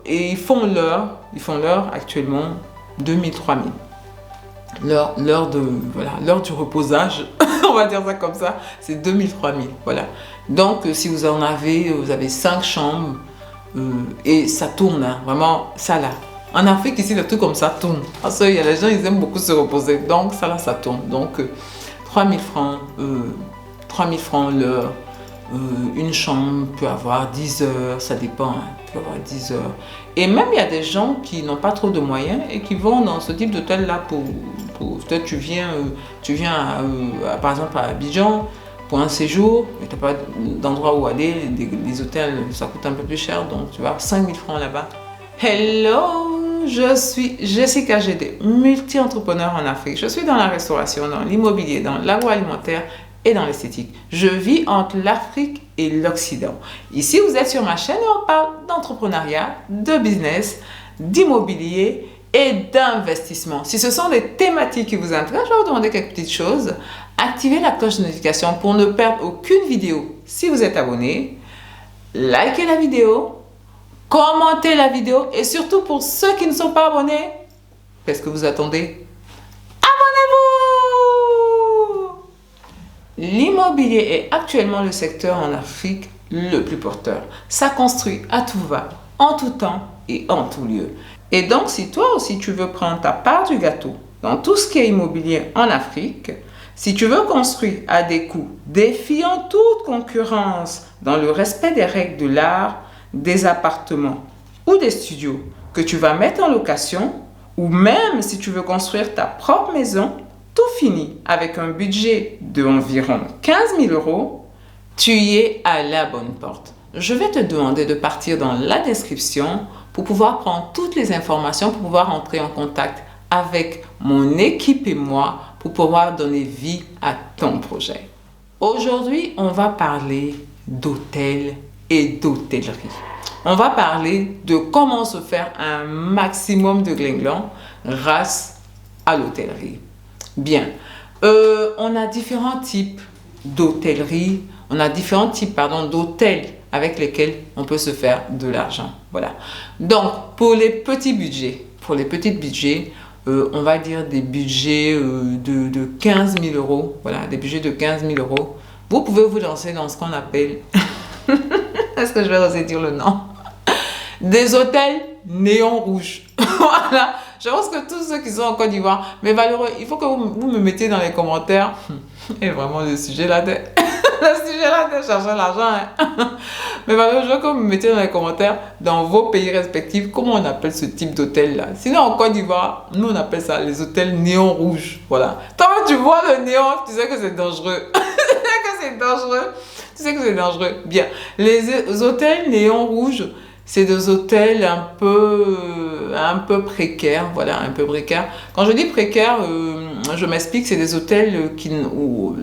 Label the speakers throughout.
Speaker 1: et ils font l'heure actuellement 2000-3000. L'heure du reposage, on va dire ça comme ça, c'est 2000-3000. Voilà. Donc, si vous en avez, vous avez 5 chambres et ça tourne, hein, vraiment, ça là. En Afrique, ici, le truc comme ça tourne. Parce que les gens, ils aiment beaucoup se reposer. Donc, ça là, ça tourne. Donc, 3000 francs l'heure. Une chambre peut avoir 10 heures, ça dépend, hein, peut avoir 10 heures. Et même, il y a des gens qui n'ont pas trop de moyens et qui vont dans ce type d'hôtel-là pour peut-être tu viens par exemple à Abidjan pour un séjour, mais tu n'as pas d'endroit où aller, les hôtels, ça coûte un peu plus cher, donc tu vas 5000 francs là-bas. Hello, je suis Jessica GD, multi-entrepreneur en Afrique. Je suis dans la restauration, dans l'immobilier, dans l'agroalimentaire et dans l'esthétique. Je vis entre l'Afrique et l'Occident. Ici, vous êtes sur ma chaîne et on parle d'entrepreneuriat, de business, d'immobilier et d'investissement. Si ce sont des thématiques qui vous intéressent, je vais vous demander quelques petites choses. Activez la cloche de notification pour ne perdre aucune vidéo. Si vous êtes abonné, likez la vidéo, commentez la vidéo et surtout pour ceux qui ne sont pas abonnés, qu'est-ce que vous attendez? Abonnez-vous! L'immobilier est actuellement le secteur en Afrique le plus porteur. Ça construit à tout va, en tout temps et en tout lieu. Et donc, si toi aussi tu veux prendre ta part du gâteau dans tout ce qui est immobilier en Afrique, si tu veux construire à des coûts défiant toute concurrence dans le respect des règles de l'art, des appartements ou des studios que tu vas mettre en location, ou même si tu veux construire ta propre maison, tout fini avec un budget d'environ 15 000 €, tu y es à la bonne porte. Je vais te demander de partir dans la description pour pouvoir prendre toutes les informations, pour pouvoir entrer en contact avec mon équipe et moi, pour pouvoir donner vie à ton projet. Aujourd'hui, on va parler d'hôtel et d'hôtellerie. On va parler de comment se faire un maximum de gling-glang grâce à l'hôtellerie. Bien, on a différents types d'hôtellerie, on a différents types d'hôtels avec lesquels on peut se faire de l'argent. Voilà. Donc, pour les petits budgets, on va dire des budgets de 15 000 €. Voilà, des budgets de 15 000 €. Vous pouvez vous lancer dans ce qu'on appelle, est-ce que je vais oser dire le nom? Des hôtels néon rouge. Voilà. Je pense que tous ceux qui sont en Côte d'Ivoire, mais valeureux, il faut que vous me mettiez dans les commentaires. Et vraiment, le sujet là de chercher l'argent. Hein. Mais valeureux, je veux que vous me mettiez dans les commentaires, dans vos pays respectifs, comment on appelle ce type d'hôtel là. Sinon, en Côte d'Ivoire, nous on appelle ça les hôtels néon rouge. Voilà. Quand tu vois le néon, tu sais que c'est dangereux. Tu sais que c'est dangereux. Bien. Les hôtels néon rouge, c'est des hôtels un peu précaires, voilà, un peu précaires. Quand je dis précaire, je m'explique, c'est des hôtels où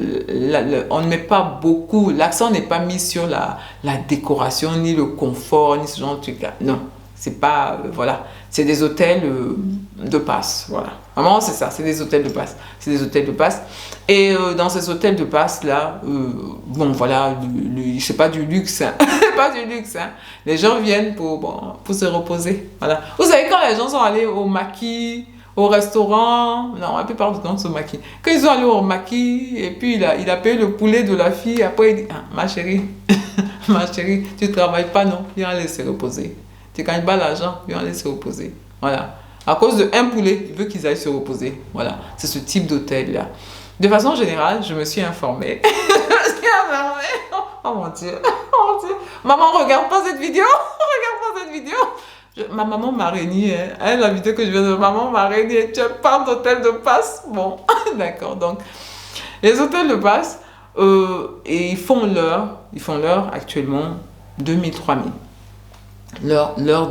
Speaker 1: on ne met pas beaucoup, l'accent n'est pas mis sur la décoration, ni le confort, ni ce genre de trucs-là. Non, c'est pas, voilà, c'est des hôtels de passe, voilà. Vraiment, c'est ça, c'est des hôtels de passe. C'est des hôtels de passe. Et dans ces hôtels de passe-là, bon, voilà, c'est pas du luxe, hein. C'est pas du luxe, hein. Les gens viennent pour se reposer, voilà. Vous savez, quand les gens sont allés au maquis, au restaurant, non, la plupart du temps, c'est au maquis. Quand ils sont allés au maquis, et puis il a payé le poulet de la fille, après il dit, ah, ma chérie, tu travailles pas, non, viens aller se reposer. Tu gagnes pas l'argent, viens aller se reposer, voilà. À cause de un poulet, il veut qu'ils aillent se reposer. Voilà, c'est ce type d'hôtel-là. De façon générale, je me suis informée. Oh mon Dieu, oh mon Dieu. Maman, regarde pas cette vidéo. Regarde pas cette vidéo. Ma maman m'a régné. Hein, la vidéo que je viens de... Maman m'a régné. Tu parles d'hôtel de passe. Bon, d'accord. Donc, les hôtels de passe, et ils font l'heure actuellement 2000-3000. L'heure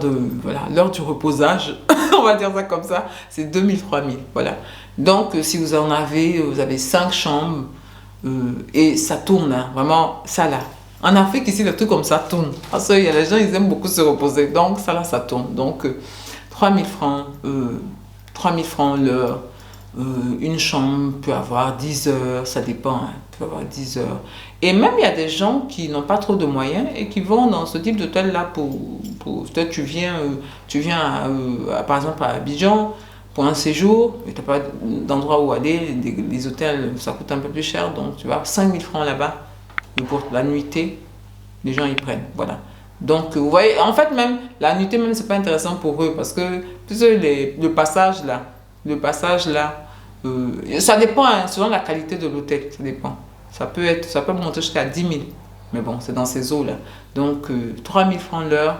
Speaker 1: du reposage, on va dire ça comme ça, c'est 2000-3000, voilà. Donc, si vous en avez, vous avez 5 chambres et ça tourne, hein, vraiment, ça là. En Afrique, ici, le truc comme ça tourne. Parce que les gens, ils aiment beaucoup se reposer, donc ça là, ça tourne. Donc, 3000 francs l'heure. Une chambre peut avoir 10 heures, ça dépend, hein, peut avoir 10 heures. Et même, il y a des gens qui n'ont pas trop de moyens et qui vont dans ce type d'hôtel-là peut-être tu viens par exemple à Abidjan pour un séjour, et tu n'as pas d'endroit où aller, les hôtels, ça coûte un peu plus cher, donc tu vas 5000 francs là-bas pour la nuitée, les gens y prennent, voilà. Donc, vous voyez, en fait, même la nuitée, même, c'est pas intéressant pour eux parce que le passage là, ça dépend, hein, selon la qualité de l'hôtel, ça dépend. Ça peut monter jusqu'à 10 000. Mais bon, c'est dans ces eaux-là. Donc, 3 000 francs l'heure,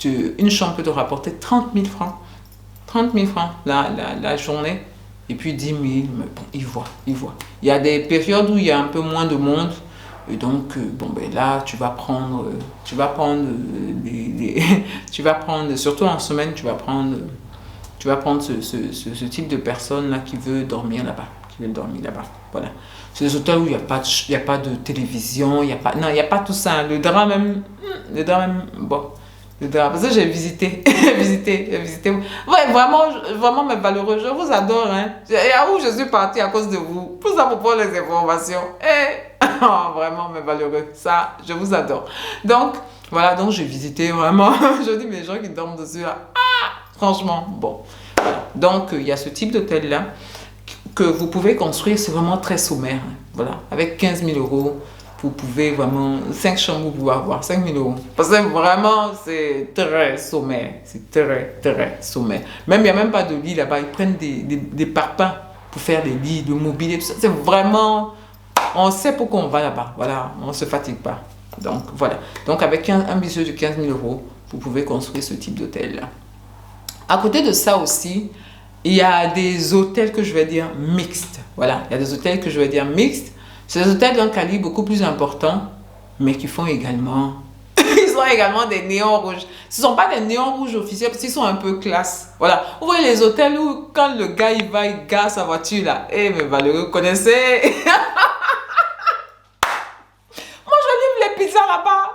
Speaker 1: une chambre peut te rapporter 30 000 francs. 30 000 francs la journée. Et puis 10 000, mais bon, ils voient. Il y a des périodes où il y a un peu moins de monde. Et donc, bon, ben là, tu vas prendre, tu vas prendre, surtout en semaine, tu vas prendre ce type de personne là qui veut dormir là-bas, voilà. C'est des hôtels où il y a pas de télévision, il y a pas, non, il y a pas tout ça, hein. Le drap même, bon, le drap, parce que j'ai visité, visité, ouais, vraiment mes valeureux, je vous adore, hein. Et à où je suis partie à cause de vous, pour ça, pour prendre les informations, vraiment mes valeureux, ça, je vous adore. Donc, voilà, donc j'ai visité vraiment, je dis, mais les gens qui dorment dessus là, franchement, bon. Voilà. Donc, il y a ce type d'hôtel-là que vous pouvez construire, c'est vraiment très sommaire. Hein. Voilà. Avec 15 000 euros, vous pouvez vraiment, 5 chambres, vous pouvez avoir 5 000 euros. Parce que vraiment, c'est très sommaire. C'est très, très sommaire. Même, il n'y a même pas de lit là-bas. Ils prennent des parpaings pour faire des lits, le mobilier, tout ça. C'est vraiment, on sait pourquoi on va là-bas. Voilà, on ne se fatigue pas. Donc, voilà. Donc, avec un budget de 15 000 euros, vous pouvez construire ce type d'hôtel-là. À côté de ça aussi, il y a des hôtels que je vais dire mixtes. Voilà, il y a des hôtels que je vais dire mixtes. C'est des hôtels d'un calibre beaucoup plus important, mais qui font également... Ils ont également des néons rouges. Ce ne sont pas des néons rouges officiels, parce qu'ils sont un peu classe. Voilà. Vous voyez les hôtels où, quand le gars, il gare sa voiture là. Eh, mais valeureux, vous connaissez? Moi, je livre les pizzas là-bas.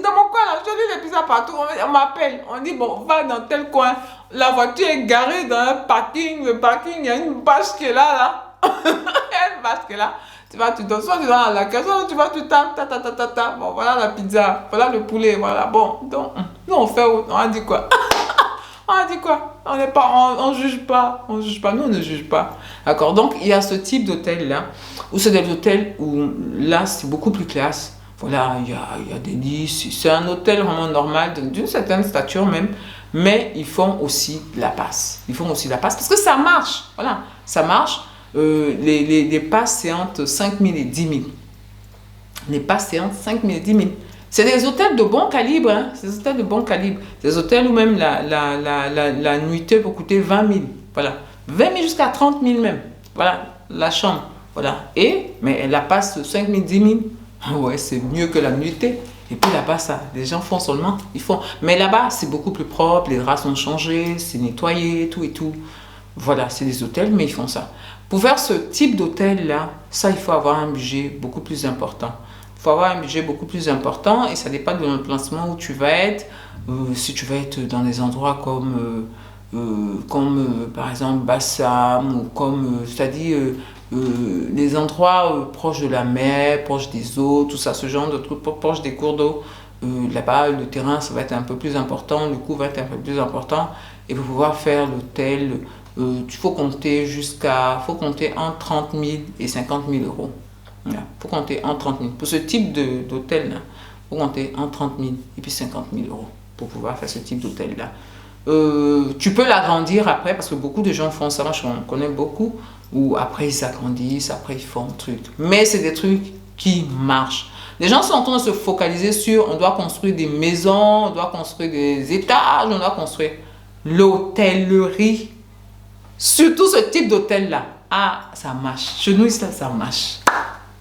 Speaker 1: Dans mon coin, là, je livre les pizzas partout. On m'appelle. On dit, bon, va dans tel coin. La voiture est garée dans un parking. Le parking, il y a une bâche qui est là. Il y a une bâche qui est là. Tu donnes, soit tu donnes à la caisse, soit tu vas, tu tapes, ta. Bon, voilà la pizza. Voilà le poulet. Voilà. Bon, donc, nous, on a dit quoi? On a dit quoi? On juge pas. On juge pas. Nous, on ne juge pas. D'accord? Donc, il y a ce type d'hôtel-là, où c'est des hôtels où, là, c'est beaucoup plus classe. Voilà, il y a des lits. C'est un hôtel vraiment normal, d'une certaine stature même. Mais ils font aussi de la passe. Ils font aussi de la passe parce que ça marche. Voilà, ça marche. Les passes, c'est entre 5 000 et 10 000. Les passes, c'est entre 5 000 et 10 000. C'est des hôtels de bon calibre, hein. C'est des hôtels de bon calibre. Des hôtels où même la nuitée peut coûter 20 000. Voilà. 20 000 jusqu'à 30 000 même. Voilà, la chambre. Voilà. Mais la passe 5 000, 10 000. Ouais, c'est mieux que la nuitée. Et puis là-bas, ça, les gens font seulement, ils font. Mais là-bas, c'est beaucoup plus propre, les draps sont changés, c'est nettoyé, tout et tout. Voilà, c'est des hôtels, mais ils font ça. Pour faire ce type d'hôtel-là, ça, il faut avoir un budget beaucoup plus important. Il faut avoir un budget beaucoup plus important et ça dépend de l'emplacement où tu vas être. Si tu vas être dans des endroits comme par exemple Bassam ou comme, c'est-à-dire les endroits proches de la mer, proches des eaux, tout ça, ce genre de trucs, proches des cours d'eau. Là-bas, le terrain, ça va être un peu plus important, le coût va être un peu plus important. Et pour pouvoir faire l'hôtel, il faut compter entre 30 000 et 50 000 euros. Il faut compter entre 30 000. Pour ce type d'hôtel, il faut compter entre 30 000 et puis 50 000 euros pour pouvoir faire ce type d'hôtel-là. Tu peux l'agrandir après parce que beaucoup de gens font ça. Moi, j'en connais beaucoup où après ils s'agrandissent, après ils font un truc. Mais c'est des trucs qui marchent. Les gens sont en train de se focaliser sur on doit construire des maisons, on doit construire des étages, on doit construire l'hôtellerie. Surtout ce type d'hôtel-là. Ah, ça marche. Chez nous, ça marche.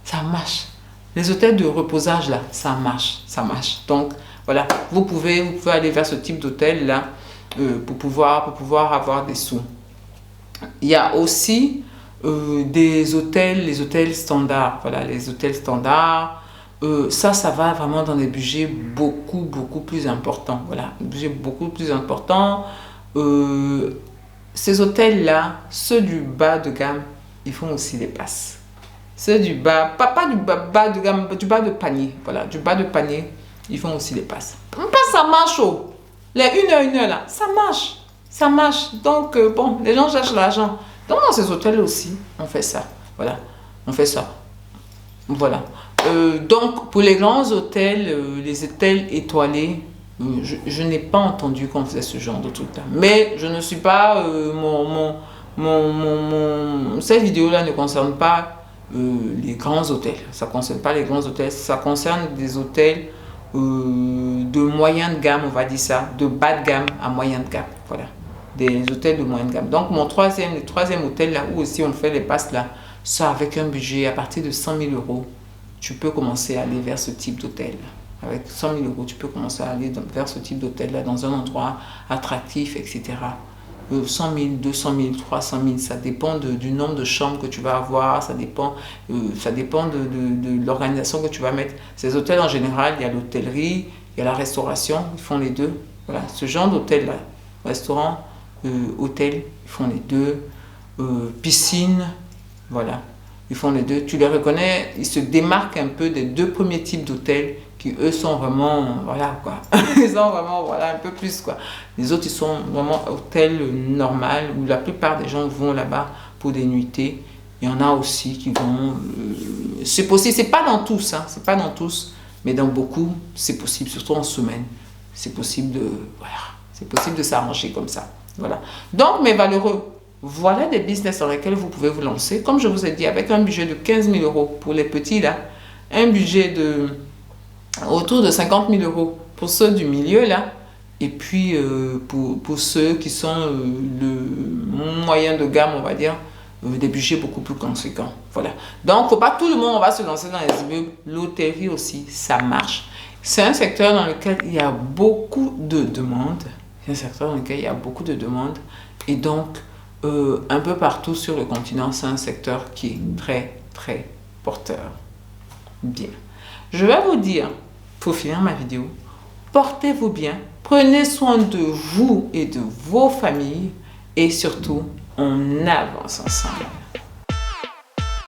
Speaker 1: Ça marche. Les hôtels de reposage, là, ça marche. Ça marche. Donc, voilà, vous pouvez aller vers ce type d'hôtel-là pour pouvoir avoir des sous. Il y a aussi les hôtels standards. Voilà, les hôtels standards. Ça va vraiment dans des budgets beaucoup, beaucoup plus importants. Voilà, des budgets beaucoup plus importants. Ces hôtels-là, ceux du bas de gamme, ils font aussi des passes. C'est du bas, pas du bas de gamme, du bas de panier. Voilà, du bas de panier, ils font aussi les passes. Un passe, ça marche, oh. Les 1 heure là, ça marche. Ça marche. Donc, bon, les gens cherchent l'argent. Donc, dans ces hôtels aussi, on fait ça. Voilà, on fait ça. Voilà. Donc, pour les grands hôtels, les hôtels étoilés, je n'ai pas entendu qu'on faisait ce genre de truc-là. Mais je ne suis pas... cette vidéo-là ne concerne pas les grands hôtels. Ça ne concerne pas les grands hôtels. Ça concerne des hôtels de moyenne gamme, on va dire ça. De bas de gamme à moyenne gamme. Voilà. Des hôtels de moyenne gamme. Donc, le troisième hôtel, là où aussi on fait les passes, là, ça avec un budget à partir de 100 000 euros. Tu peux commencer à aller vers ce type d'hôtel. Avec 100 000 euros, tu peux commencer à aller vers ce type d'hôtel-là, dans un endroit attractif, etc. 100 000, 200 000, 300 000, ça dépend du nombre de chambres que tu vas avoir, ça dépend de l'organisation que tu vas mettre. Ces hôtels, en général, il y a l'hôtellerie, il y a la restauration, ils font les deux. Voilà, ce genre d'hôtel-là, restaurant, hôtel, ils font les deux. Piscine, voilà. Ils font les deux. Tu les reconnais, ils se démarquent un peu des deux premiers types d'hôtels qui, eux, sont vraiment, voilà, quoi. Ils sont vraiment, voilà, un peu plus, quoi. Les autres, ils sont vraiment hôtels normal où la plupart des gens vont là-bas pour des nuitées. Il y en a aussi qui vont... c'est possible, c'est pas dans tous, hein, c'est pas dans tous, mais dans beaucoup, c'est possible, surtout en semaine. C'est possible de, voilà, c'est possible de s'arranger comme ça. Voilà. Donc, mes valeureux, voilà des business dans lesquels vous pouvez vous lancer. Comme je vous ai dit, avec un budget de 15 000 euros pour les petits, là, un budget de autour de 50 000 euros pour ceux du milieu, là, et puis pour ceux qui sont le moyen de gamme, on va dire, des budgets beaucoup plus conséquents. Voilà. Donc, faut pas tout le monde, on va se lancer dans les immeubles. L'hôtellerie aussi, ça marche. C'est un secteur dans lequel il y a beaucoup de demandes. C'est un secteur dans lequel il y a beaucoup de demandes. Et donc, un peu partout sur le continent, c'est un secteur qui est très, très porteur. Bien. Je vais vous dire, pour finir ma vidéo, portez-vous bien, prenez soin de vous et de vos familles et surtout, on avance ensemble.